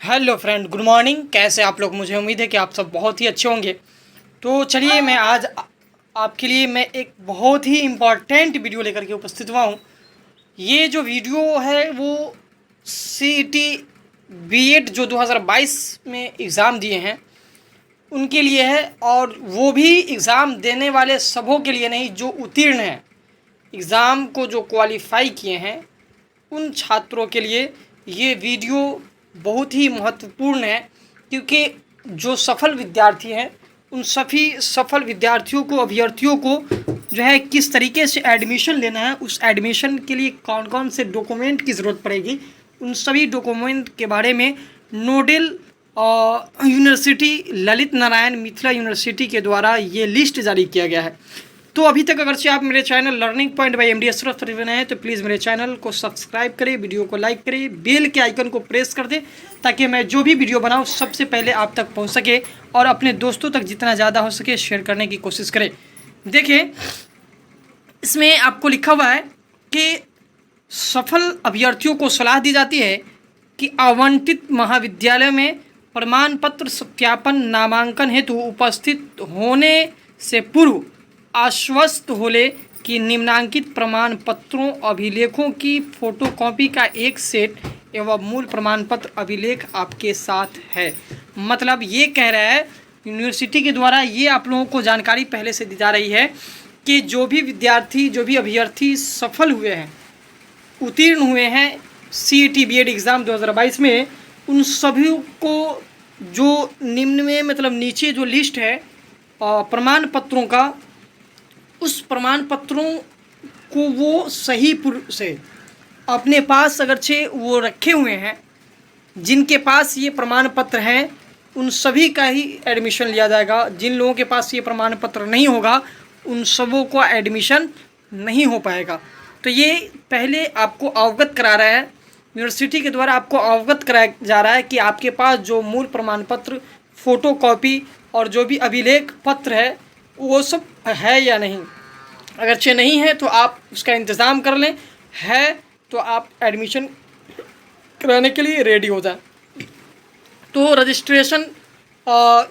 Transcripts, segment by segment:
Hello friend, good morning. कैसे आप लोग? मुझे उम्मीद है कि आप सब बहुत ही अच्छे होंगे। तो चलिए, मैं आज आपके लिए मैं एक बहुत ही इम्पॉर्टेंट वीडियो लेकर के उपस्थित हुआ हूँ। ये जो वीडियो है वो सीईटी बीएड जो 2022 में एग्ज़ाम दिए हैं उनके लिए है, और वो भी एग्ज़ाम देने वाले सबों के लिए नहीं, जो उत्तीर्ण हैं, एग्ज़ाम को जो क्वालिफाई किए हैं उन छात्रों के लिए ये वीडियो बहुत ही महत्वपूर्ण है। क्योंकि जो सफल विद्यार्थी हैं उन सभी सफल विद्यार्थियों को, अभ्यर्थियों को जो है किस तरीके से एडमिशन लेना है, उस एडमिशन के लिए कौन कौन से डॉक्यूमेंट की ज़रूरत पड़ेगी, उन सभी डॉक्यूमेंट के बारे में nodal university Lalit Narayan Mithila university के द्वारा ये लिस्ट जारी किया गया है। तो अभी तक अगर से आप मेरे channel learning point by MD Ashraf पर नए हैं तो प्लीज़ मेरे चैनल को सब्सक्राइब करें, वीडियो को लाइक करें, बेल के आइकन को प्रेस कर दें ताकि मैं जो भी वीडियो बनाऊं सबसे पहले आप तक पहुंच सके, और अपने दोस्तों तक जितना ज़्यादा हो सके शेयर करने की कोशिश करें। देखिए, इसमें आपको लिखा हुआ है कि सफल अभ्यर्थियों को सलाह दी जाती है कि आवंटित महाविद्यालय में प्रमाण पत्र सत्यापन नामांकन हेतु उपस्थित होने से पूर्व आश्वस्त हो ले कि निम्नांकित प्रमाण पत्रों अभिलेखों की फोटोकॉपी का एक सेट एवं मूल प्रमाण पत्र अभिलेख आपके साथ है। मतलब ये कह रहा है, यूनिवर्सिटी के द्वारा ये आप लोगों को जानकारी पहले से दी जा रही है कि जो भी विद्यार्थी, जो भी अभ्यर्थी सफल हुए हैं, उत्तीर्ण हुए हैं सीईटी बीएड एग्ज़ाम 2022 में, उन सभी को जो निम्न में, मतलब नीचे जो लिस्ट है प्रमाण पत्रों का, उस प्रमाण पत्रों को वो सही से अपने पास अगरचे वो रखे हुए हैं, जिनके पास ये प्रमाण पत्र हैं उन सभी का ही एडमिशन लिया जाएगा। जिन लोगों के पास ये प्रमाण पत्र नहीं होगा उन सबों को एडमिशन नहीं हो पाएगा। तो ये पहले आपको अवगत करा रहा है, यूनिवर्सिटी के द्वारा आपको अवगत कराया जा रहा है कि आपके पास जो मूल प्रमाण पत्र, फ़ोटोकॉपी और जो भी अभिलेख पत्र है वो सब है या नहीं। अगर नहीं है तो आप उसका इंतज़ाम कर लें, है तो आप एडमिशन कराने के लिए रेडी हो जाए। तो रजिस्ट्रेशन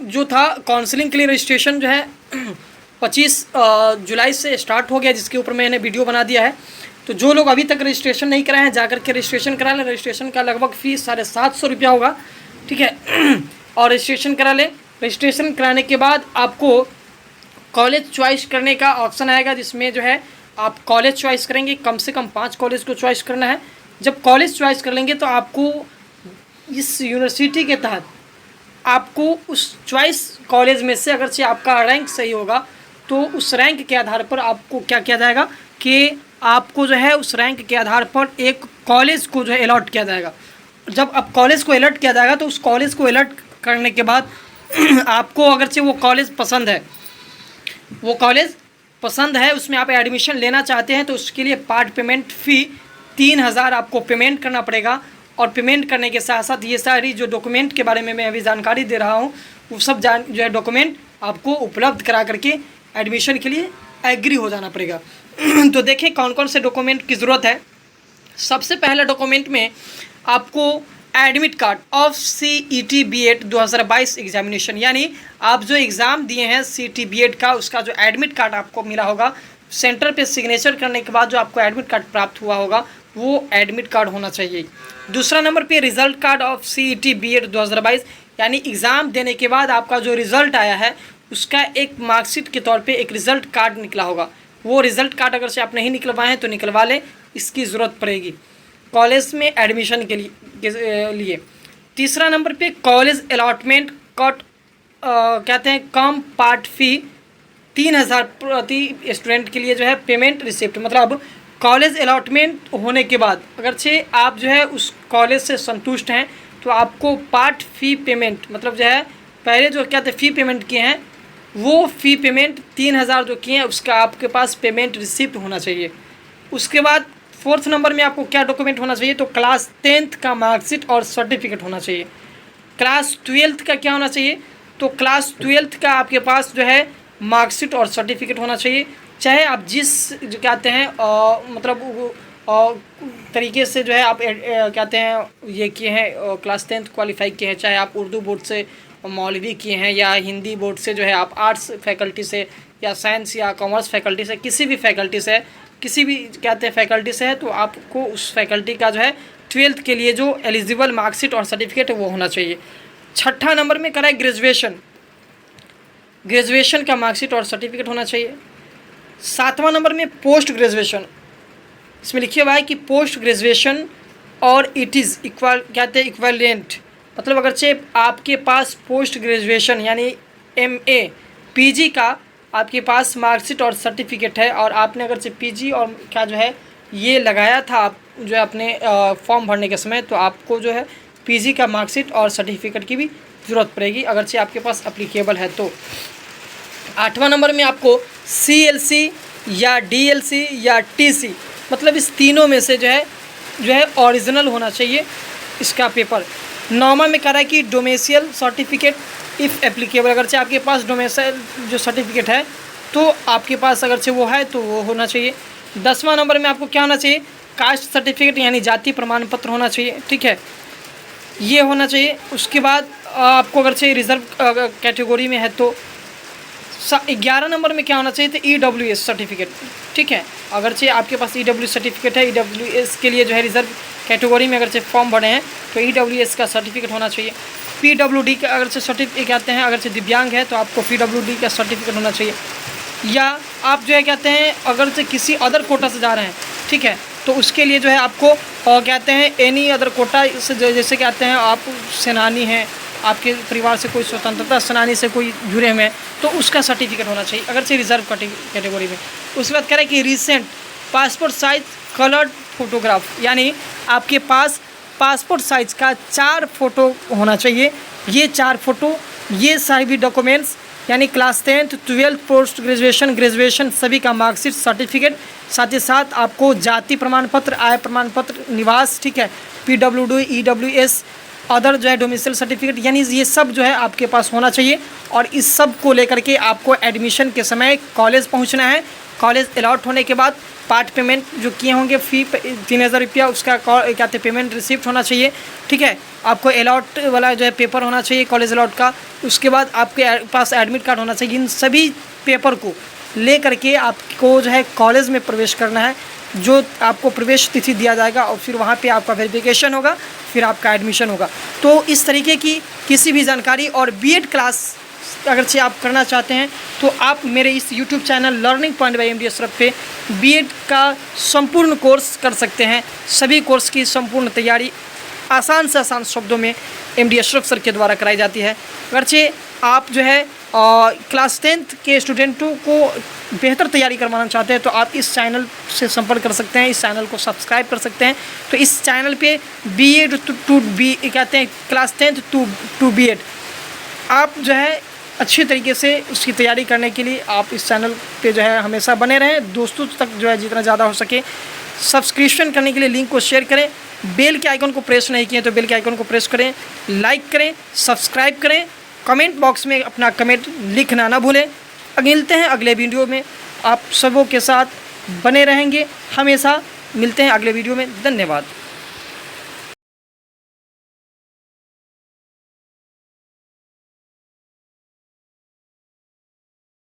जो था, काउंसलिंग के लिए रजिस्ट्रेशन जो है 25 जुलाई से स्टार्ट हो गया, जिसके ऊपर मैंने वीडियो बना दिया है। तो जो लोग अभी तक रजिस्ट्रेशन नहीं कराए हैं जाकर के रजिस्ट्रेशन करा लें। रजिस्ट्रेशन का लगभग फ़ीस 750 रुपया होगा, ठीक है। और रजिस्ट्रेशन करा लें। रजिस्ट्रेशन कराने के बाद आपको कॉलेज चॉइस करने का ऑप्शन आएगा, जिसमें जो है आप कॉलेज चॉइस करेंगे। कम से कम 5 कॉलेज को चॉइस करना है। जब कॉलेज चॉइस कर लेंगे तो आपको इस यूनिवर्सिटी के तहत आपको उस चॉइस कॉलेज में से अगर से आपका रैंक सही होगा तो उस रैंक के आधार पर आपको क्या किया जाएगा कि आपको जो है उस रैंक के आधार पर एक कॉलेज को जो है अलॉट किया जाएगा। जब अब कॉलेज को अलॉट किया जाएगा तो उस कॉलेज को अलॉट करने के बाद आपको अगर से वो कॉलेज पसंद है, उसमें आप एडमिशन लेना चाहते हैं, तो उसके लिए पार्ट पेमेंट फ़ी 3000 आपको पेमेंट करना पड़ेगा। और पेमेंट करने के साथ साथ ये सारी जो डॉक्यूमेंट के बारे में मैं अभी जानकारी दे रहा हूँ वो सब जो है डॉक्यूमेंट आपको उपलब्ध करा करके एडमिशन के लिए एग्री हो जाना पड़ेगा। तो देखें कौन कौन से डॉक्यूमेंट की ज़रूरत है। सबसे पहला डॉक्यूमेंट में आपको admit card of CET BEd 2022 examination, यानी आप जो एग्ज़ाम दिए हैं सीईटी बीएड का, उसका जो एडमिट कार्ड आपको मिला होगा, सेंटर पे सिग्नेचर करने के बाद जो आपको एडमिट कार्ड प्राप्त हुआ होगा वो एडमिट कार्ड होना चाहिए। दूसरा नंबर पे result card of CET BEd 2022, यानी एग्ज़ाम देने के बाद आपका जो रिज़ल्ट आया है उसका एक मार्कशीट के तौर पे एक रिज़ल्ट कार्ड निकला होगा। वो रिज़ल्ट कार्ड अगर से आप नहीं निकलवाएं हैं तो निकलवा लें, इसकी ज़रूरत पड़ेगी कॉलेज में एडमिशन के लिए। तीसरा नंबर पे कॉलेज अलॉटमेंट कट कहते हैं कम पार्ट फ़ी 3000 प्रति स्टूडेंट के लिए जो है पेमेंट रिसिप्ट। मतलब कॉलेज अलॉटमेंट होने के बाद अगर से आप जो है उस कॉलेज से संतुष्ट हैं तो आपको पार्ट फ़ी पेमेंट, मतलब जो है पहले जो क्या थे फ़ी पेमेंट किए हैं वो फ़ी पेमेंट 3000 जो किए हैं उसका आपके पास पेमेंट रिसिप्ट होना चाहिए। उसके बाद फोर्थ नंबर में आपको क्या डॉक्यूमेंट होना चाहिए, तो क्लास 10th का मार्कशीट और सर्टिफिकेट होना चाहिए। क्लास 12th का क्या होना चाहिए, तो क्लास 12th का आपके पास जो है मार्कशीट और सर्टिफिकेट होना चाहिए। चाहे आप जिस जो कहते हैं मतलब तरीके से जो है आप कहते हैं ये किए हैं, क्लास 10th क्वालिफाई किए हैं, चाहे आप उर्दू बोर्ड से मौलवी किए हैं या हिंदी बोर्ड से जो है आप आर्ट्स फैकल्टी से या साइंस या कॉमर्स फैकल्टी से, किसी भी फैकल्टी से, किसी भी कहते हैं फैकल्टी से है, तो आपको उस फैकल्टी का जो है 12th के लिए जो एलिजिबल मार्कशीट और सर्टिफिकेट है वो होना चाहिए। छठा नंबर में करा है ग्रेजुएशन का मार्कशीट और सर्टिफिकेट होना चाहिए। 7वां नंबर में पोस्ट ग्रेजुएशन, इसमें लिखिए हुआ है कि पोस्ट ग्रेजुएशन और इट इज़ इक्वल, कहते हैं इक्वलेंट, मतलब अगरचे आपके पास पोस्ट ग्रेजुएशन यानी MA PG का आपके पास मार्कशीट और सर्टिफिकेट है और आपने अगरचे PG और क्या जो है ये लगाया था आप जो है अपने फॉर्म भरने के समय, तो आपको जो है PG का मार्कशीट और सर्टिफिकेट की भी ज़रूरत पड़ेगी अगरचे आपके पास अप्लीकेबल है तो। 8वां नंबर में आपको CLC या DLC या TC, मतलब इस तीनों में से जो है ओरिजिनल होना चाहिए इसका पेपर। 9वां में कह रहा है कि डोमेसियल सर्टिफिकेट इफ़ एप्लीकेबल, अगरचे आपके पास डोमेसियल जो सर्टिफिकेट है तो आपके पास अगरचे वो है तो वो होना चाहिए। 10वां नंबर में आपको क्या होना चाहिए, कास्ट सर्टिफिकेट यानी जाति प्रमाण पत्र होना चाहिए, ठीक है, ये होना चाहिए। उसके बाद आपको अगरचे रिजर्व कैटेगरी में है तो 11 नंबर में क्या होना चाहिए, तो EWS सर्टिफिकेट, ठीक है, अगरचे आपके पास EWS सर्टिफिकेट है, EWS के लिए जो है रिजर्व कैटेगरी में अगरचे फॉर्म भरे हैं तो EWS का सर्टिफिकेट होना चाहिए। PWD का अगरचे सर्टिफिकेट कहते हैं, अगरचे दिव्यांग है तो आपको PWD का सर्टिफिकेट होना चाहिए। या आप जो है कहते हैं अगरचे किसी अदर कोटा से जा रहे हैं, ठीक है, तो उसके लिए जो है आपको कहते हैं एनी अदर कोटा से, जैसे कहते हैं आप सेनानी हैं, आपके परिवार से कोई स्वतंत्रता सेनानी से कोई जुड़े हुए हैं तो उसका सर्टिफिकेट होना चाहिए अगरचे रिजर्व कैटेगरी में। उसके बाद कह रहे हैं कि recent passport size coloured photograph, यानी आपके पास पासपोर्ट साइज़ का 4 फ़ोटो होना चाहिए। ये 4 फ़ोटो, ये सारे भी डॉक्यूमेंट्स यानी class 10th 12th post graduation सभी का मार्कशीट सर्टिफिकेट, साथ ही साथ आपको जाति प्रमाण पत्र, आय प्रमाण पत्र, निवास, ठीक है, PWD EWS अदर जो है डोमिसाइल सर्टिफिकेट, यानी ये सब जो है आपके पास होना चाहिए। और इस सब को लेकर के आपको एडमिशन के समय कॉलेज पहुंचना है। कॉलेज अलॉट होने के बाद पार्ट पेमेंट जो किए होंगे फ़ी 3000 रुपया, उसका क्या कहते पेमेंट रिसिप्ट होना चाहिए, ठीक है, आपको अलॉट वाला जो है पेपर होना चाहिए कॉलेज अलॉट का। उसके बाद आपके पास एडमिट कार्ड होना चाहिए। इन सभी पेपर को ले करके आपको जो है कॉलेज में प्रवेश करना है, जो आपको प्रवेश तिथि दिया जाएगा और फिर वहाँ पे आपका वेरिफिकेशन होगा, फिर आपका एडमिशन होगा। तो इस तरीके की किसी भी जानकारी और बीएड क्लास अगर से आप करना चाहते हैं तो आप मेरे इस YouTube channel learning point by MD Ashraf पे बीएड का संपूर्ण कोर्स कर सकते हैं। सभी कोर्स की संपूर्ण तैयारी आसान से आसान शब्दों में MD अशरफ सर के द्वारा कराई जाती है। अगरचे आप जो है क्लास 10th के स्टूडेंटों को बेहतर तैयारी करवाना चाहते हैं तो आप इस चैनल से संपर्क कर सकते हैं, इस चैनल को सब्सक्राइब कर सकते हैं। तो इस चैनल पे बीएड टू बी कहते हैं क्लास 10th टू बीएड आप जो है अच्छी तरीके से उसकी तैयारी करने के लिए आप इस चैनल पे जो है हमेशा बने रहें, दोस्तों तक जो है जितना ज़्यादा हो सके सब्सक्रिप्शन करने के लिए लिंक को शेयर करें, बेल के आइकन को प्रेस नहीं किए तो बेल के आइकन को प्रेस करें, लाइक करें, सब्सक्राइब करें, कमेंट बॉक्स में अपना कमेंट लिखना ना भूलें। मिलते हैं अगले वीडियो में, आप सबों के साथ बने रहेंगे हमेशा। मिलते हैं अगले वीडियो में, धन्यवाद।